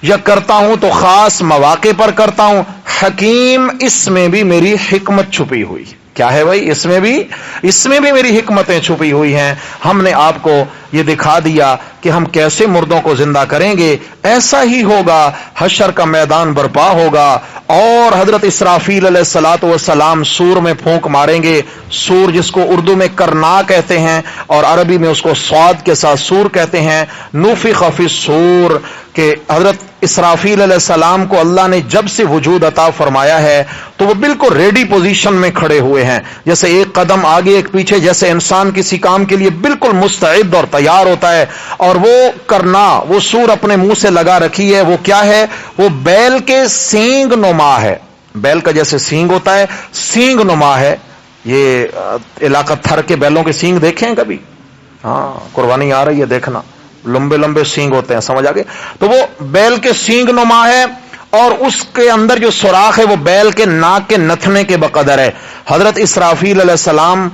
یا کرتا ہوں تو خاص مواقع پر کرتا ہوں۔ حکیم، اس میں بھی میری حکمت چھپی ہوئی ہے۔ کیا ہے بھائی؟ اس میں بھی میری حکمتیں چھپی ہوئی ہیں۔ ہم نے آپ کو یہ دکھا دیا کہ ہم کیسے مردوں کو زندہ کریں گے، ایسا ہی ہوگا، حشر کا میدان برپا ہوگا، اور حضرت اسرافیل علیہ الصلوۃ والسلام سور میں پھونک ماریں گے۔ سور جس کو اردو میں کرنا کہتے ہیں اور عربی میں اس کو صاد کے ساتھ سور کہتے ہیں۔ نفخ فی الصور، کہ حضرت اسرافیل علیہ السلام کو اللہ نے جب سے وجود عطا فرمایا ہے تو وہ بالکل ریڈی پوزیشن میں کھڑے ہوئے ہیں، جیسے ایک قدم آگے ایک پیچھے، جیسے انسان کسی کام کے لیے بالکل مستعد اور تیار ہوتا ہے۔ اور وہ کرنا، وہ سور اپنے منہ سے لگا رکھی ہے، وہ کیا ہے؟ وہ بیل کے سینگ نما ہے۔ بیل کا جیسے سینگ ہوتا ہے، سینگ نما ہے۔ یہ علاقہ تھر کے بیلوں کے سینگ دیکھیں ہیں کبھی؟ ہاں، قربانی آ رہی ہے، دیکھنا، لمبے لمبے سینگ ہوتے ہیں، سمجھ آگے؟ تو وہ بیل کے سینگ نما ہے، اور اس کے اندر جو سوراخ ہے وہ بیل کے ناک کے نتھنے کے بقدر ہے۔ حضرت اسرافیل علیہ السلام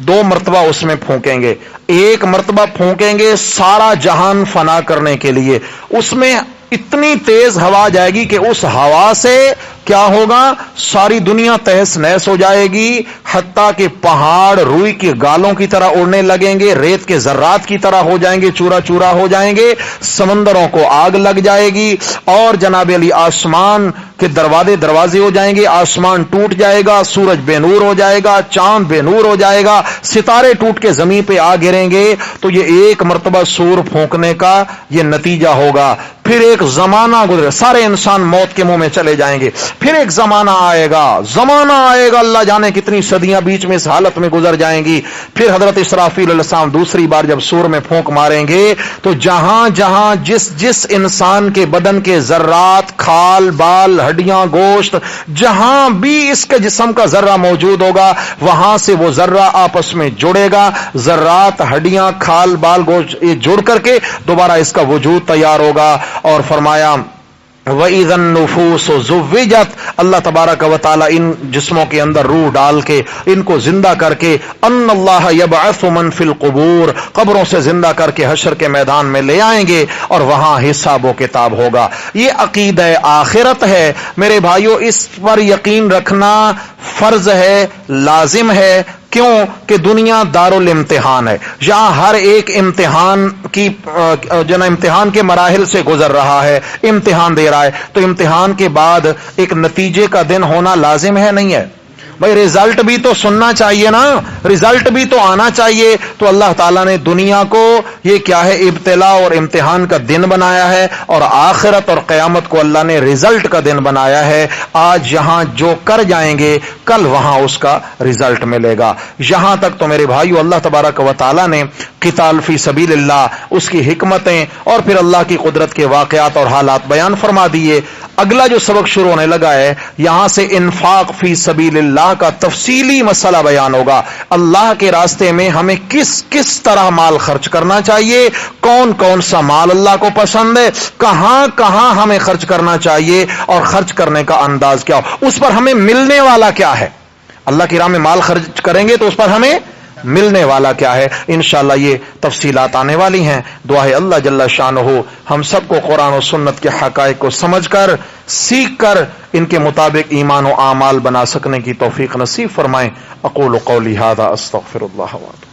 2 مرتبہ اس میں پھونکیں گے۔ ایک مرتبہ پھونکیں گے سارا جہان فنا کرنے کے لیے، اس میں اتنی تیز ہوا جائے گی کہ اس ہوا سے کیا ہوگا؟ ساری دنیا تہس نہس ہو جائے گی، حتیٰ کہ پہاڑ روئی کی گالوں کی طرح اڑنے لگیں گے، ریت کے ذرات کی طرح ہو جائیں گے، چورا چورا ہو جائیں گے، سمندروں کو آگ لگ جائے گی، اور جناب علی آسمان کے دروازے ہو جائیں گے، آسمان ٹوٹ جائے گا، سورج بے نور ہو جائے گا، چاند بے نور ہو جائے گا، ستارے ٹوٹ کے زمین پہ آ گریں گے۔ تو یہ ایک مرتبہ سور پھونکنے کا یہ نتیجہ ہوگا۔ پھر ایک زمانہ گزرے، سارے انسان موت کے منہ میں چلے جائیں گے۔ پھر ایک زمانہ آئے گا، اللہ جانے کتنی صدیاں بیچ میں اس حالت میں گزر جائیں گی۔ پھر حضرت اسرافیل علیہ السلام دوسری بار جب سور میں پھونک ماریں گے تو جہاں جہاں جس انسان کے بدن کے ذرات، کھال بال، ہڈیاں، گوشت، جہاں بھی اس کے جسم کا ذرہ موجود ہوگا، وہاں سے وہ ذرہ آپس میں جڑے گا، ذرات، ہڈیاں، کھال بال، گوشت، یہ جڑ کر کے دوبارہ اس کا وجود تیار ہوگا۔ اور فرمایا وَإِذَا النُّفُوسُ زُوِّجَتْ، اللہ تبارک و تعالی ان جسموں کے اندر روح ڈال کے ان کو زندہ کر کے، ان اللہ یبعث من فی القبور، قبروں سے زندہ کر کے حشر کے میدان میں لے آئیں گے، اور وہاں حساب و کتاب ہوگا۔ یہ عقیدہ آخرت ہے میرے بھائیو، اس پر یقین رکھنا فرض ہے، لازم ہے۔ کیوں کہ دنیا دارالامتحان ہے، یہاں ہر ایک امتحان کی امتحان کے مراحل سے گزر رہا ہے، امتحان دے رہا ہے، تو امتحان کے بعد ایک نتیجے کا دن ہونا لازم ہے، نہیں ہے؟ بھائی رزلٹ بھی تو سننا چاہیے نا، رزلٹ بھی تو آنا چاہیے۔ تو اللہ تعالیٰ نے دنیا کو یہ کیا ہے؟ ابتلا اور امتحان کا دن بنایا ہے، اور آخرت اور قیامت کو اللہ نے رزلٹ کا دن بنایا ہے۔ آج یہاں جو کر جائیں گے کل وہاں اس کا رزلٹ ملے گا۔ یہاں تک تو میرے بھائیو اللہ تبارک و تعالیٰ نے قتال فی سبیل اللہ، اس کی حکمتیں اور پھر اللہ کی قدرت کے واقعات اور حالات بیان فرما دیے۔ اگلا جو سبق شروع ہونے لگا ہے، یہاں سے انفاق فی سبیل اللہ کا تفصیلی مسئلہ بیان ہوگا۔ اللہ کے راستے میں ہمیں کس طرح مال خرچ کرنا چاہیے، کون کون سا مال اللہ کو پسند ہے، کہاں کہاں ہمیں خرچ کرنا چاہیے، اور خرچ کرنے کا انداز کیا ہو، اس پر ہمیں ملنے والا کیا ہے۔ اللہ کی راہ میں مال خرچ کریں گے تو اس پر ہمیں ملنے والا کیا ہے۔ انشاءاللہ یہ تفصیلات آنے والی ہیں۔ دعا ہے اللہ جل شانہ ہم سب کو قرآن و سنت کے حقائق کو سمجھ کر، سیکھ کر، ان کے مطابق ایمان و اعمال بنا سکنے کی توفیق نصیب فرمائیں۔ اقول قولی ھذا استغفر اللہ واتوب